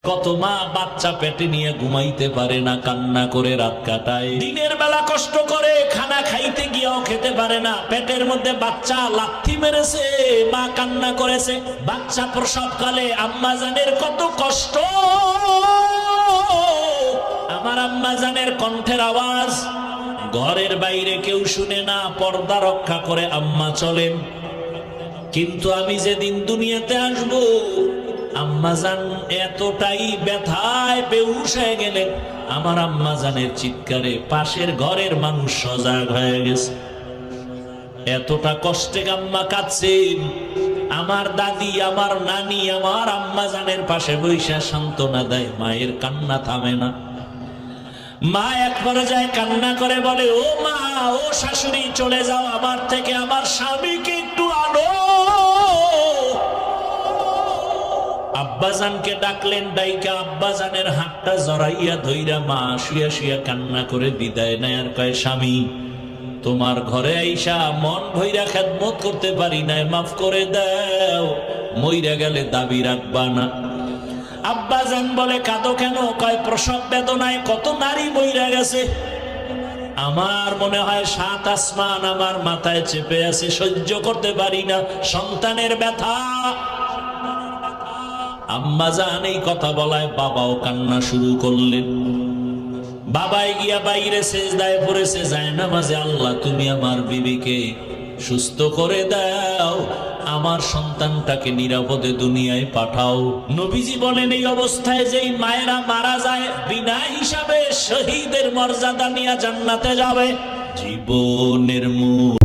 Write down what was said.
কত মা বাচ্চা পেটে নিয়ে ঘুমাইতে পারে না, কান্না করে রাত কাটায়। দিনের বেলা কষ্ট করে খানা খাইতে গিয়েও খেতে পারে না, পেটের মধ্যে বাচ্চা লাথি মেরেছে, মা কান্না করেছে। বাচ্চা প্রসবকালে আম্মা জানের কত কষ্ট, আমার আম্মা জানের কণ্ঠের আওয়াজ ঘরের বাইরে কেউ শুনে না, পর্দা রক্ষা করে আম্মা চলেন। কিন্তু আমি যেদিন দুনিয়াতে আসবো, আম্মাজান এতটাই ব্যথায় বেহুশ হয়ে গেলেন, আমার আম্মাজানের চিৎকারে পাশের ঘরের মানুষ সজাগ হয়ে গেছে। এতটা কষ্টে আম্মা কাঁদছেন। আমার দাদি, আমার নানি আমার আম্মাজানের পাশে বৈশা সান্ত্বনা দেয়, মায়ের কান্না থামে না। মা এক পর্যায়ে কান্না করে বলে, ও মা, ও শাশুড়ি, চলে যাও আমার থেকে, আমার স্বামীকে একটু আনো। আব্বাজানকে ডাকলেন, ডাইকা আব্বাজানের হাতটা জড়াইয়া ধইরা মা শুয়া শুয়া কান্না করে বিদায় নেয়। আর কয়, স্বামী, তোমার ঘরে আইসা মন ভইরা খেদমত করতে পারি নাই, মাফ করে দাও, মইরা গেলে দাবি রাখবা না। আব্বাজান বলে, কাঁদো কেন? কয়, প্রসব বেদনায় কত নারী মইরা গেছে, আমার মনে হয় 7 আসমান আমার মাথায় চেপে আছে, সহ্য করতে পারি না সন্তানের ব্যথা। আম্মাজান এই কথা বলায় বাবাও কান্না শুরু করলেন। বাবাই গিয়া বাইরে সেজদায় পড়েছে, যায় না মাঝে, আল্লাহ তুমি আমার বিবিকে সুস্থ করে দাও, আমার সন্তানটাকে নিরাপদে দুনিয়ায় পাঠাও। নবীজি বলেন, এই অবস্থায় যেই মায়েরা মারা যায়, বিনা হিসাবে শহীদের মর্যাদা নিয়ে জান্নাতে যাবে। জীবনের মূল